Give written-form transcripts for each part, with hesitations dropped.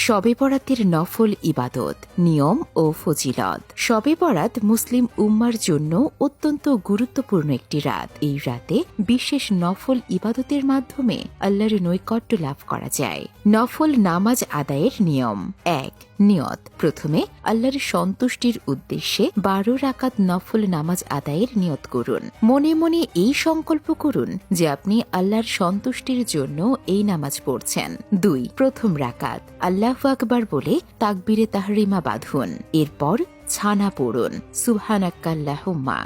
শবে বরাতের নফল ইবাদত, নিয়ম ও ফজিলত। শবে বরাত মুসলিম উম্মার জন্য অত্যন্ত গুরুত্বপূর্ণ একটি রাত। এই রাতে বিশেষ নফল ইবাদতের মাধ্যমে আল্লাহর নৈকট্য লাভ করা যায়। নফল নামাজ আদায়ের নিয়ম। ১. নিয়ত। প্রথমে আল্লাহর সন্তুষ্টির উদ্দেশ্যে 12 রাকাত নফল নামাজ আদায়ের নিয়ত করুন। মনে মনে এই সংকল্প করুন যে আপনি আল্লাহর সন্তুষ্টির জন্য এই নামাজ পড়ছেন। ২. প্রথম রাকাত আল্লাহু আকবার বলে তাকবীরে তাহরিমা বাঁধুন। এরপর ছানা পড়ুন, সুবহানাকাল্লাহুম্মা।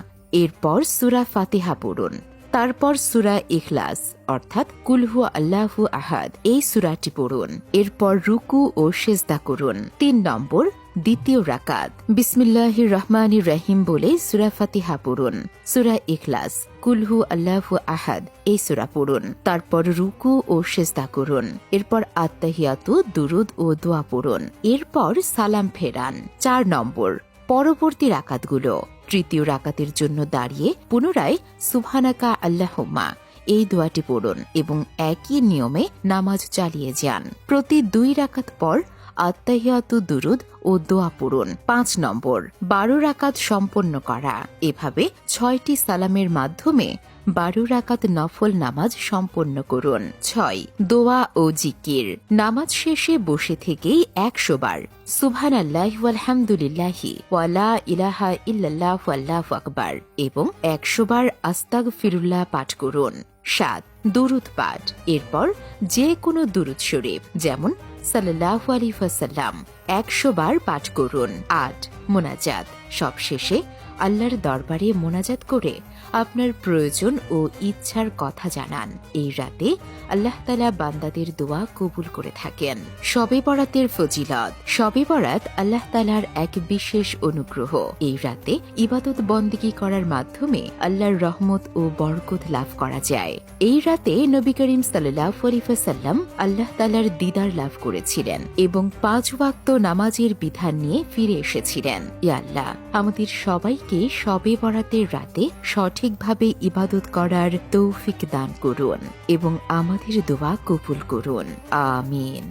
এরপর সূরা ফাতিহা পড়ুন। তারপর সূরা ইখলাস অর্থাৎ কুল হুয়া আল্লাহু আহাদ এই সূরাটি পড়ুন। এরপর রুকু ও সিজদা করুন। ৩ নম্বর দ্বিতীয় রাকাত বিসমিল্লাহির রহমানির রহিম বলে সূরা ফাতিহা পড়ুন। সূরা ইখলাস, কুল হু আল্লাহু আহাদ এই সূরা পড়ুন। তারপর রুকু ও সিজদা করুন। এরপর আত্তাহিয়াতু, দুরুদ ও দোয়া পড়ুন। এরপর সালাম ফেরান। ৪ নম্বর পরবর্তী রাকাতগুলো। তৃতীয় রাকাতের জন্য দাঁড়িয়ে পুনরায় সুবহানাকা আল্লাহুম্মা এই দোয়াটি পড়ুন এবং একই নিয়মে নামাজ চালিয়ে যান। প্রতি ২ রাকাত পর আত্তাহিয়াতু, দুরুদ ও দোয়া পড়ুন। ৫ নম্বর ১২ রাকাত সম্পন্ন করা। এভাবে ৬টি সালামের মাধ্যমে ১২ রাকাত নফল নামাজ সম্পন্ন করুন। ৬. দোয়া ও জিকির। নামাজ শেষে বসে থেকেই ১০০ বার সুবহানাল্লাহি ওয়ালহামদুলিল্লাহি ওয়া লা ইলাহা ইল্লাল্লাহু আল্লাহু আকবার এবং ১০০ বার আস্তাগফিরুল্লাহ পাঠ করুন। ৭. দুরুদ পাঠ। এরপর যে কোনো দুরুদ শরীফ যেমন সাল্লাল্লাহু আলাইহি ওয়াসাল্লাম ১০০ বার পাঠ করুন। ৮. মোনাজাত। সবশেষে আল্লাহর দরবারে মোনাজাত করে আপনার প্রয়োজন ও ইচ্ছার কথা জানান। এই রাতে আল্লাহ তাআলা বান্দাদের দোয়া কবুল করে থাকেন। শবে বরাতের ফজিলত। শবে বরাত আল্লাহ তাআলার এক বিশেষ অনুগ্রহ। এই রাতে ইবাদত বন্দেগী করার মাধ্যমে আল্লাহর রহমত ও বরকত লাভ করা যায়। এই রাতে নবী করিম সাল্লাল্লাহু আলাইহি ওয়াসাল্লাম আল্লাহ তাআলার দিদার লাভ করেছিলেন এবং ৫ ওয়াক্ত নামাজের বিধান নিয়ে ফিরে এসেছিলেন। ইয়া আল্লাহ, আমাদের সবাইকে শবে বরাতের রাতে সঠিকভাবে ইবাদত করার তৌফিক দান করুন এবং আমাদের দোয়া কবুল করুন। আমিন।